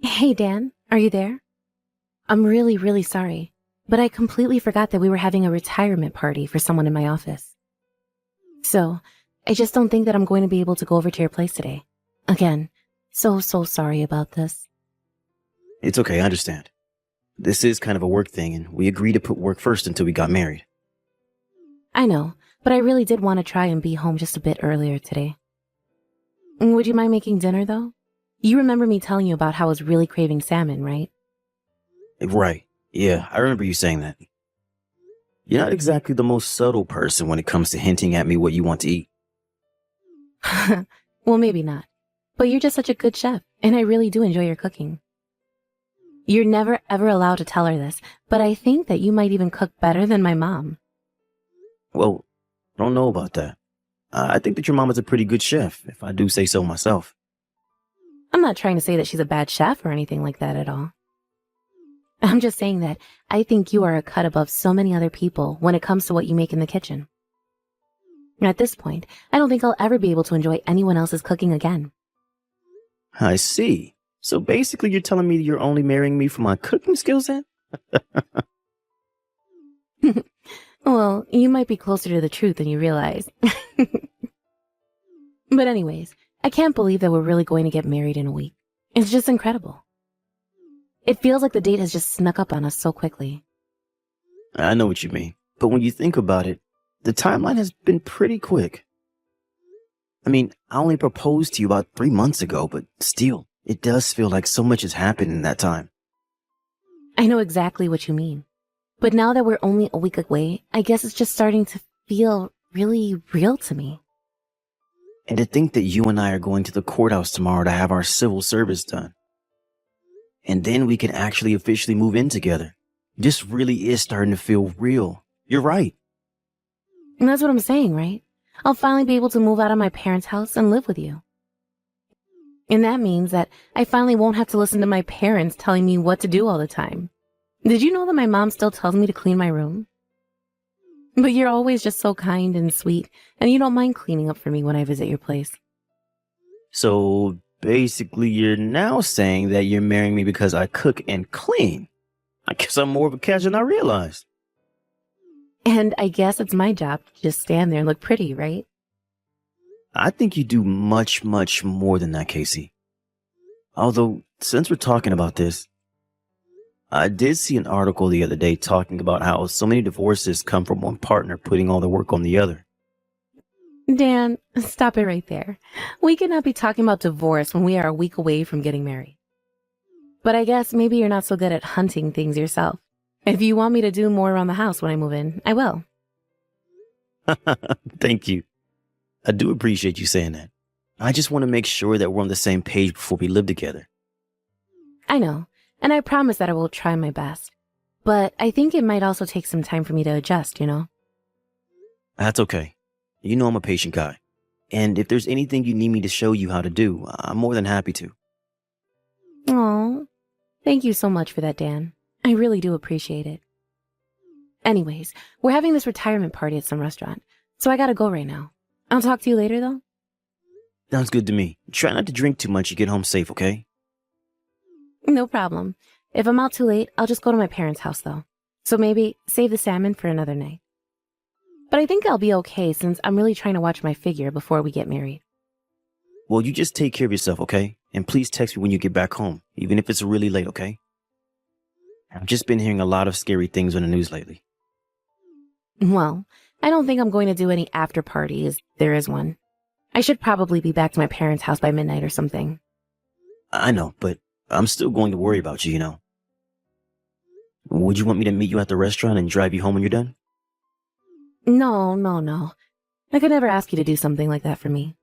Hey, Dan, are you there? I'm really, really sorry, but I completely forgot that we were having a retirement party for someone in my office. So, I just don't think that I'm going to be able to go over to your place today. Again, so sorry about this. It's okay, I understand. This is kind of a work thing, and we agreed to put work first until we got married. I know, but I really did want to try and be home just a bit earlier today. Would you mind making dinner, though? You remember me telling you about how I was really craving salmon, right? Right. Yeah, I remember you saying that. You're not exactly the most subtle person when it comes to hinting at me what you want to eat. Well, maybe not. But you're just such a good chef, and I really do enjoy your cooking. You're never ever allowed to tell her this, but I think that you might even cook better than my mom. Well, I don't know about that. I think that your mom is a pretty good chef, if I do say so myself. I'm not trying to say that she's a bad chef or anything like that at all. I'm just saying that I think you are a cut above so many other people when it comes to what you make in the kitchen. At this point, I don't think I'll ever be able to enjoy anyone else's cooking again. I see. So basically, you're telling me you're only marrying me for my cooking skills then? Well, you might be closer to the truth than you realize. But anyways, I can't believe that we're really going to get married in a week. It's just incredible. It feels like the date has just snuck up on us so quickly. I know what you mean. But when you think about it, the timeline has been pretty quick. I mean, I only proposed to you about 3 months ago, but still, it does feel like so much has happened in that time. I know exactly what you mean. But now that we're only a week away, I guess it's just starting to feel really real to me. And to think that you and I are going to the courthouse tomorrow to have our civil service done. And then we can actually officially move in together. This really is starting to feel real. You're right. And that's what I'm saying, right? I'll finally be able to move out of my parents' house and live with you. And that means that I finally won't have to listen to my parents telling me what to do all the time. Did you know that my mom still tells me to clean my room? But you're always just so kind and sweet, and you don't mind cleaning up for me when I visit your place. So basically, you're now saying that you're marrying me because I cook and clean. I guess I'm more of a catch than I realized. And I guess it's my job to just stand there and look pretty, right? I think you do much, much more than that, Casey. Although, since we're talking about this, I did see an article the other day talking about how so many divorces come from one partner putting all the work on the other. Dan, stop it right there. We cannot be talking about divorce when we are a week away from getting married. But I guess maybe you're not so good at hunting things yourself. If you want me to do more around the house when I move in, I will. Thank you. I do appreciate you saying that. I just want to make sure that we're on the same page before we live together. I know, and I promise that I will try my best. But I think it might also take some time for me to adjust, you know? That's okay. You know I'm a patient guy. And if there's anything you need me to show you how to do, I'm more than happy to. Aw, thank you so much for that, Dan. I really do appreciate it. Anyways, we're having this retirement party at some restaurant, so I gotta go right now. I'll talk to you later, though. Sounds good to me. Try not to drink too much. You get home safe, okay? No problem. If I'm out too late, I'll just go to my parents' house, though. So maybe save the salmon for another night. But I think I'll be okay since I'm really trying to watch my figure before we get married. Well, you just take care of yourself, okay? And please text me when you get back home, even if it's really late, okay? I've just been hearing a lot of scary things on the news lately. Well, I don't think I'm going to do any after party if there is one. I should probably be back to my parents' house by midnight or something. I know, but I'm still going to worry about you, you know. Would you want me to meet you at the restaurant and drive you home when you're done? No. I could never ask you to do something like that for me.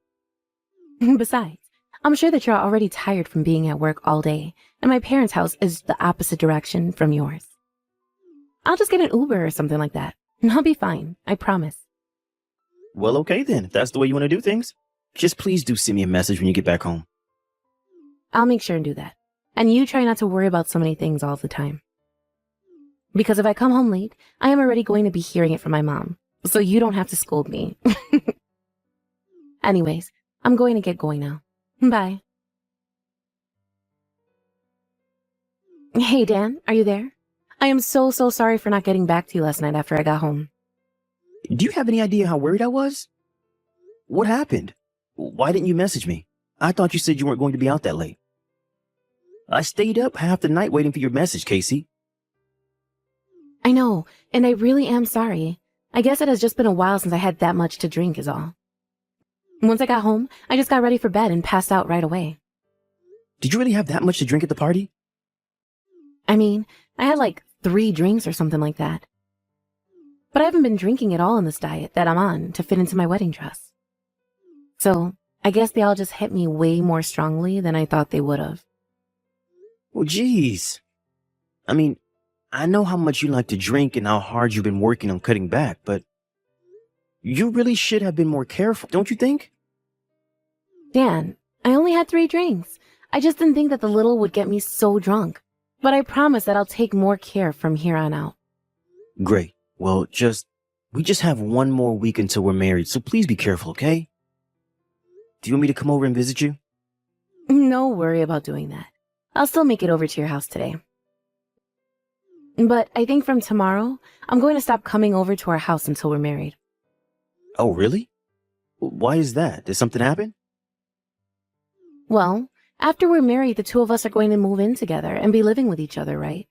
Besides, I'm sure that you're already tired from being at work all day, and my parents' house is the opposite direction from yours. I'll just get an Uber or something like that, and I'll be fine, I promise. Well, okay then, if that's the way you want to do things. Just please do send me a message when you get back home. I'll make sure and do that. And you try not to worry about so many things all the time. Because if I come home late, I am already going to be hearing it from my mom, so you don't have to scold me. Anyways, I'm going to get going now. Bye. Hey, Dan, are you there? I am so sorry for not getting back to you last night after I got home. Do you have any idea how worried I was? What happened? Why didn't you message me? I thought you said you weren't going to be out that late. I stayed up half the night waiting for your message, Casey. I know, and I really am sorry. I guess it has just been a while since I had that much to drink is all. Once I got home, I just got ready for bed and passed out right away. Did you really have that much to drink at the party? I mean, I had like 3 drinks or something like that. But I haven't been drinking at all in this diet that I'm on to fit into my wedding dress. So, I guess they all just hit me way more strongly than I thought they would have. Well, geez. I mean, I know how much you like to drink and how hard you've been working on cutting back, but you really should have been more careful, don't you think? Dan, I only had 3 drinks. I just didn't think that the little would get me so drunk. But I promise that I'll take more care from here on out. Great. Well, we just have one more week until we're married, so please be careful, okay? Do you want me to come over and visit you? No worry about doing that. I'll still make it over to your house today. But I think from tomorrow, I'm going to stop coming over to our house until we're married. Oh, really? Why is that? Did something happen? Well, after we're married, the 2 of us are going to move in together and be living with each other, right?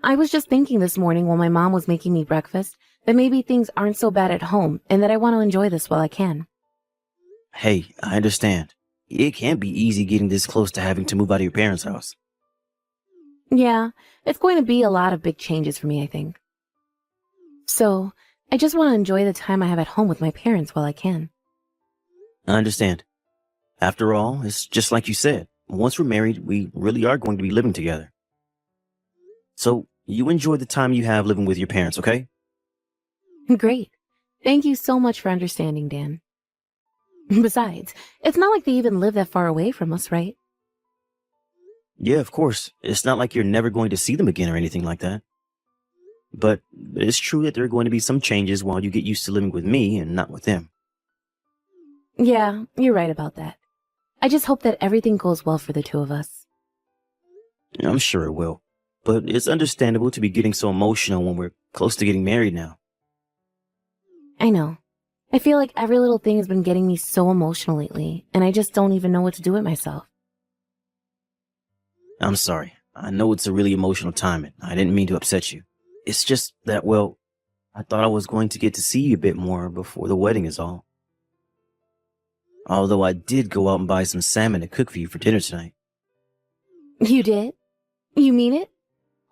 I was just thinking this morning while my mom was making me breakfast that maybe things aren't so bad at home and that I want to enjoy this while I can. Hey, I understand. It can't be easy getting this close to having to move out of your parents' house. Yeah, it's going to be a lot of big changes for me, I think. So, I just want to enjoy the time I have at home with my parents while I can. I understand. After all, it's just like you said. Once we're married, we really are going to be living together. So, you enjoy the time you have living with your parents, okay? Great. Thank you so much for understanding, Dan. Besides, it's not like they even live that far away from us, right? Yeah, of course. It's not like you're never going to see them again or anything like that. But it's true that there are going to be some changes while you get used to living with me and not with them. Yeah, you're right about that. I just hope that everything goes well for the 2 of us. I'm sure it will. But it's understandable to be getting so emotional when we're close to getting married now. I know. I feel like every little thing has been getting me so emotional lately, and I just don't even know what to do with myself. I'm sorry. I know it's a really emotional time and I didn't mean to upset you. It's just that, well, I thought I was going to get to see you a bit more before the wedding is all. Although I did go out and buy some salmon to cook for you for dinner tonight. You did? You mean it?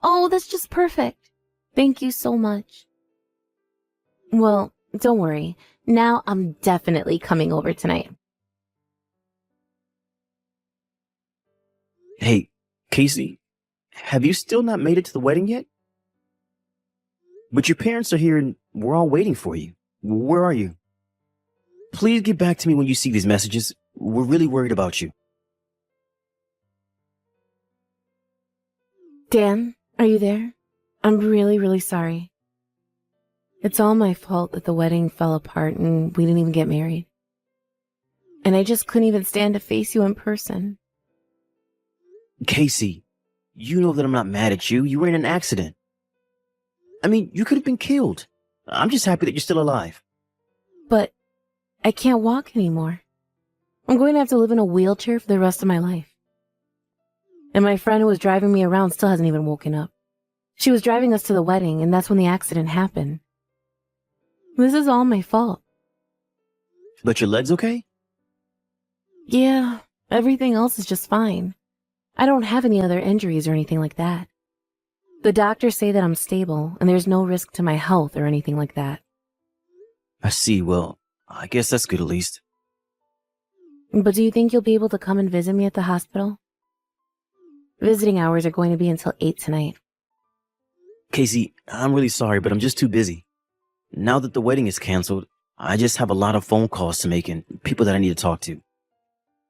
Oh, that's just perfect. Thank you so much. Well, don't worry. Now I'm definitely coming over tonight. Hey, Casey, have you still not made it to the wedding yet? But your parents are here and we're all waiting for you. Where are you? Please get back to me when you see these messages. We're really worried about you. Dan, are you there? I'm really sorry. It's all my fault that the wedding fell apart and we didn't even get married. And I just couldn't even stand to face you in person. Casey, you know that I'm not mad at you. You were in an accident. I mean, you could have been killed. I'm just happy that you're still alive. But I can't walk anymore. I'm going to have to live in a wheelchair for the rest of my life. And my friend who was driving me around still hasn't even woken up. She was driving us to the wedding, and that's when the accident happened. This is all my fault. But your leg's okay? Yeah, everything else is just fine. I don't have any other injuries or anything like that. The doctors say that I'm stable, and there's no risk to my health or anything like that. I see. Well, I guess that's good at least. But do you think you'll be able to come and visit me at the hospital? Visiting hours are going to be until 8 tonight. Casey, I'm really sorry, but I'm just too busy. Now that the wedding is canceled, I just have a lot of phone calls to make and people that I need to talk to.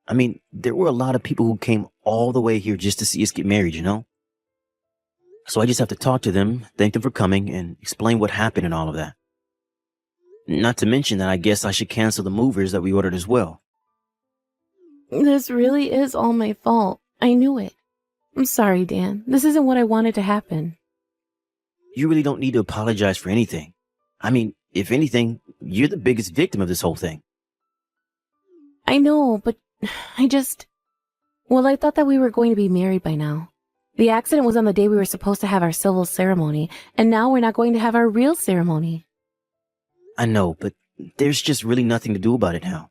I mean, there were a lot of people who came all the way here just to see us get married, you know? So I just have to talk to them, thank them for coming, and explain what happened and all of that. Not to mention that I guess I should cancel the movers that we ordered as well. This really is all my fault. I knew it. I'm sorry, Dan. This isn't what I wanted to happen. You really don't need to apologize for anything. I mean, if anything, you're the biggest victim of this whole thing. I know, but I just... Well, I thought that we were going to be married by now. The accident was on the day we were supposed to have our civil ceremony, and now we're not going to have our real ceremony. I know, but there's just really nothing to do about it now.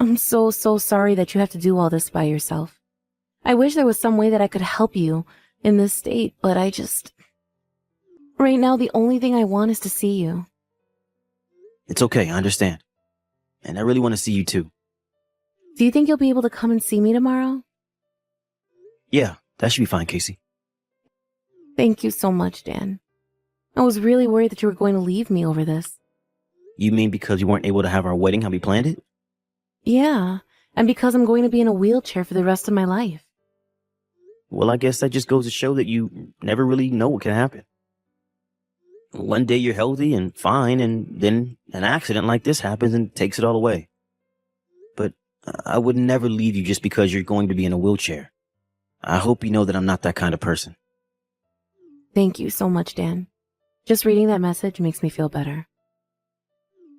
I'm so sorry that you have to do all this by yourself. I wish there was some way that I could help you in this state, but I just... Right now, the only thing I want is to see you. It's okay, I understand. And I really want to see you too. Do you think you'll be able to come and see me tomorrow? Yeah, that should be fine, Casey. Thank you so much, Dan. I was really worried that you were going to leave me over this. You mean because you weren't able to have our wedding how we planned it? Yeah, and because I'm going to be in a wheelchair for the rest of my life. Well, I guess that just goes to show that you never really know what can happen. One day you're healthy and fine, and then an accident like this happens and takes it all away. But I would never leave you just because you're going to be in a wheelchair. I hope you know that I'm not that kind of person. Thank you so much, Dan. Just reading that message makes me feel better.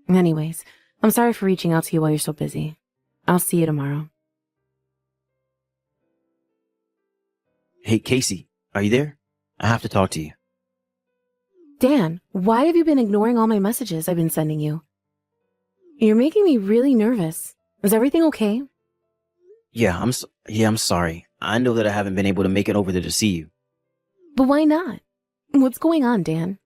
Anyways, I'm sorry for reaching out to you while you're so busy. I'll see you tomorrow. Hey, Casey, are you there? I have to talk to you. Dan, why have you been ignoring all my messages I've been sending you? You're making me really nervous. Is everything okay? Yeah, I'm sorry. I know that I haven't been able to make it over there to see you. But why not? What's going on, Dan?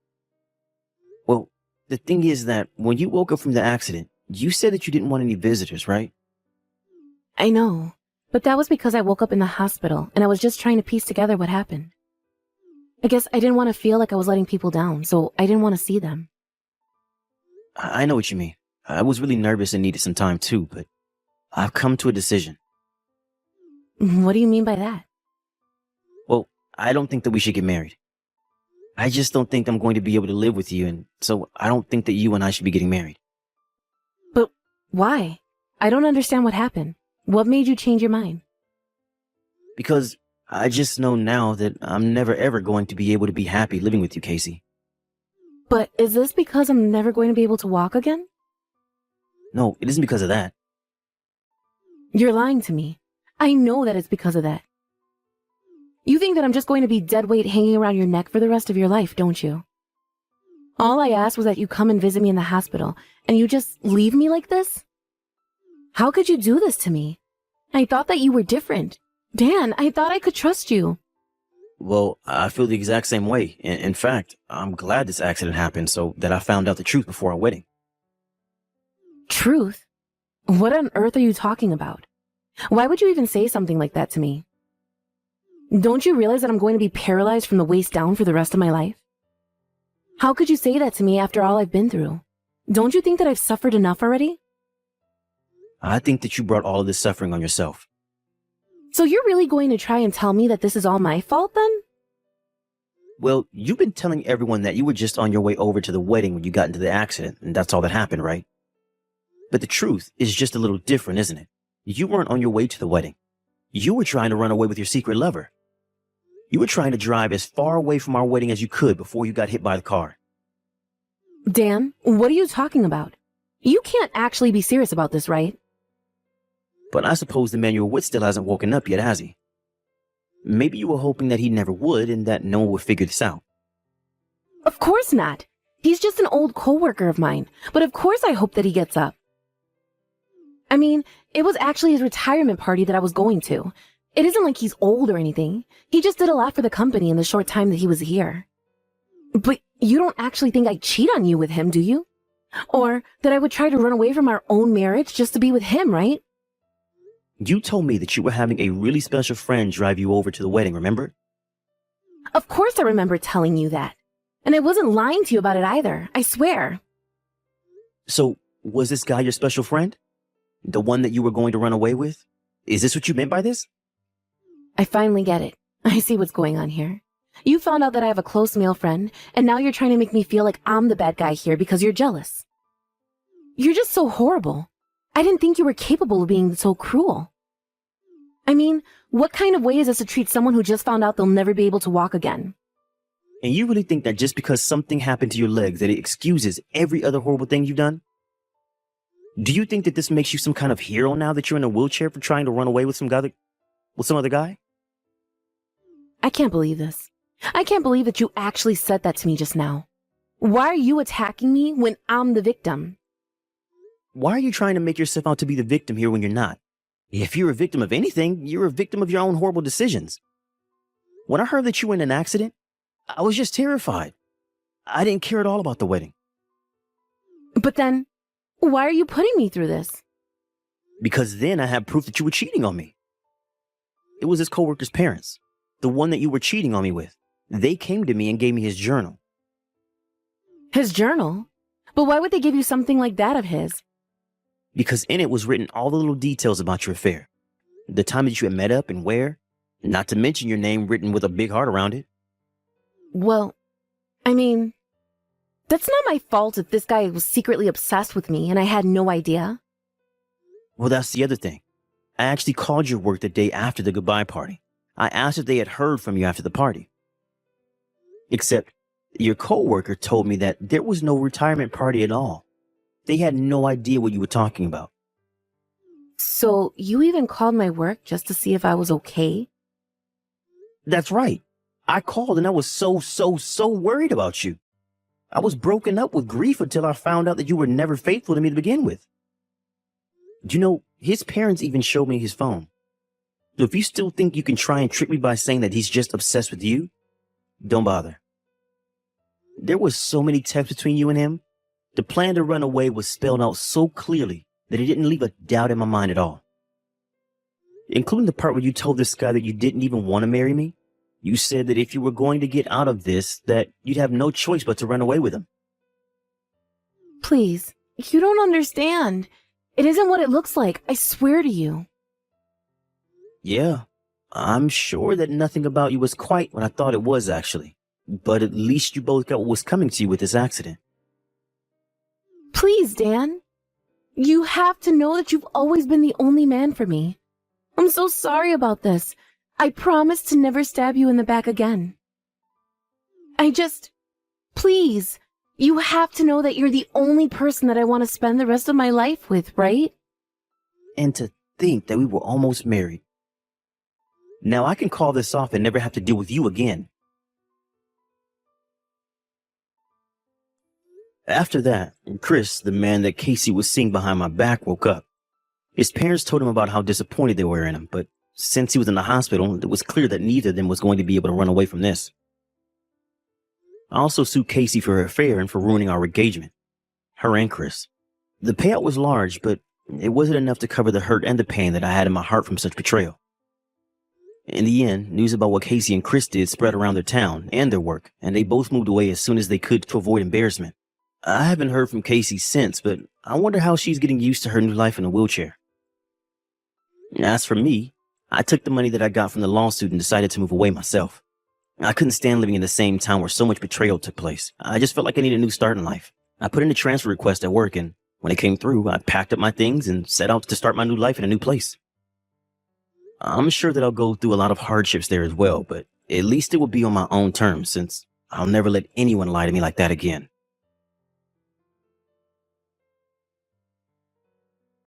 Well, the thing is that when you woke up from the accident, you said that you didn't want any visitors, right? I know, but that was because I woke up in the hospital and I was just trying to piece together what happened. I guess I didn't want to feel like I was letting people down, so I didn't want to see them. I know what you mean. I was really nervous and needed some time too, but I've come to a decision. What do you mean by that? Well, I don't think that we should get married. I just don't think I'm going to be able to live with you, and so I don't think that you and I should be getting married. But why? I don't understand what happened. What made you change your mind? Because I just know now that I'm never ever going to be able to be happy living with you, Casey. But is this because I'm never going to be able to walk again? No, it isn't because of that. You're lying to me. I know that it's because of that. You think that I'm just going to be dead weight hanging around your neck for the rest of your life, don't you? All I asked was that you come and visit me in the hospital, and you just leave me like this? How could you do this to me? I thought that you were different. Dan, I thought I could trust you. Well, I feel the exact same way. In fact, I'm glad this accident happened so that I found out the truth before our wedding. Truth? What on earth are you talking about? Why would you even say something like that to me? Don't you realize that I'm going to be paralyzed from the waist down for the rest of my life? How could you say that to me after all I've been through? Don't you think that I've suffered enough already? I think that you brought all of this suffering on yourself. So you're really going to try and tell me that this is all my fault then? Well, you've been telling everyone that you were just on your way over to the wedding when you got into the accident, and that's all that happened, right? But the truth is just a little different, isn't it? You weren't on your way to the wedding. You were trying to run away with your secret lover. You were trying to drive as far away from our wedding as you could before you got hit by the car. Dan, what are you talking about? You can't actually be serious about this, right? But I suppose the man you were with still hasn't woken up yet, has he? Maybe you were hoping that he never would and that no one would figure this out. Of course not. He's just an old coworker of mine, but of course I hope that he gets up. I mean, it was actually his retirement party that I was going to. It isn't like he's old or anything. He just did a lot for the company in the short time that he was here. But you don't actually think I'd cheat on you with him, do you? Or that I would try to run away from our own marriage just to be with him, right? You told me that you were having a really special friend drive you over to the wedding, remember? Of course I remember telling you that. And I wasn't lying to you about it either, I swear. So, was this guy your special friend? The one that you were going to run away with? Is this what you meant by this? I finally get it. I see what's going on here. You found out that I have a close male friend, and now you're trying to make me feel like I'm the bad guy here because you're jealous. You're just so horrible. I didn't think you were capable of being so cruel. I mean, what kind of way is this to treat someone who just found out they'll never be able to walk again? And you really think that just because something happened to your legs that it excuses every other horrible thing you've done? Do you think that this makes you some kind of hero now that you're in a wheelchair for trying to run away with some other guy? I can't believe this. I can't believe that you actually said that to me just now. Why are you attacking me when I'm the victim? Why are you trying to make yourself out to be the victim here when you're not? If you're a victim of anything, you're a victim of your own horrible decisions. When I heard that you were in an accident, I was just terrified. I didn't care at all about the wedding. But then, why are you putting me through this? Because then I had proof that you were cheating on me. It was his coworker's parents, the one that you were cheating on me with. They came to me and gave me his journal. His journal? But why would they give you something like that of his? Because in it was written all the little details about your affair. The time that you had met up and where, not to mention your name written with a big heart around it. Well, I mean, that's not my fault if this guy was secretly obsessed with me and I had no idea. Well, that's the other thing. I actually called your work the day after the goodbye party. I asked if they had heard from you after the party. Except your coworker told me that there was no retirement party at all. They had no idea what you were talking about. So you even called my work just to see if I was okay? That's right. I called and I was so worried about you. I was broken up with grief until I found out that you were never faithful to me to begin with. Do you know, his parents even showed me his phone. So if you still think you can try and trick me by saying that he's just obsessed with you, don't bother. There was so many texts between you and him. The plan to run away was spelled out so clearly that it didn't leave a doubt in my mind at all. Including the part where you told this guy that you didn't even want to marry me. You said that if you were going to get out of this, that you'd have no choice but to run away with him. Please, you don't understand. It isn't what it looks like, I swear to you. Yeah, I'm sure that nothing about you was quite what I thought it was, actually. But at least you both got what was coming to you with this accident. Please, Dan. You have to know that you've always been the only man for me. I'm so sorry about this. I promise to never stab you in the back again. Please, you have to know that you're the only person that I want to spend the rest of my life with, right? And to think that we were almost married. Now I can call this off and never have to deal with you again. After that, Chris, the man that Casey was seeing behind my back, woke up. His parents told him about how disappointed they were in him, but since he was in the hospital, it was clear that neither of them was going to be able to run away from this. I also sued Casey for her affair and for ruining our engagement. Her and Chris. The payout was large, but it wasn't enough to cover the hurt and the pain that I had in my heart from such betrayal. In the end, news about what Casey and Chris did spread around their town and their work, and they both moved away as soon as they could to avoid embarrassment. I haven't heard from Casey since, but I wonder how she's getting used to her new life in a wheelchair. As for me, I took the money that I got from the lawsuit and decided to move away myself. I couldn't stand living in the same town where so much betrayal took place. I just felt like I needed a new start in life. I put in a transfer request at work, and when it came through, I packed up my things and set out to start my new life in a new place. I'm sure that I'll go through a lot of hardships there as well, but at least it will be on my own terms, since I'll never let anyone lie to me like that again.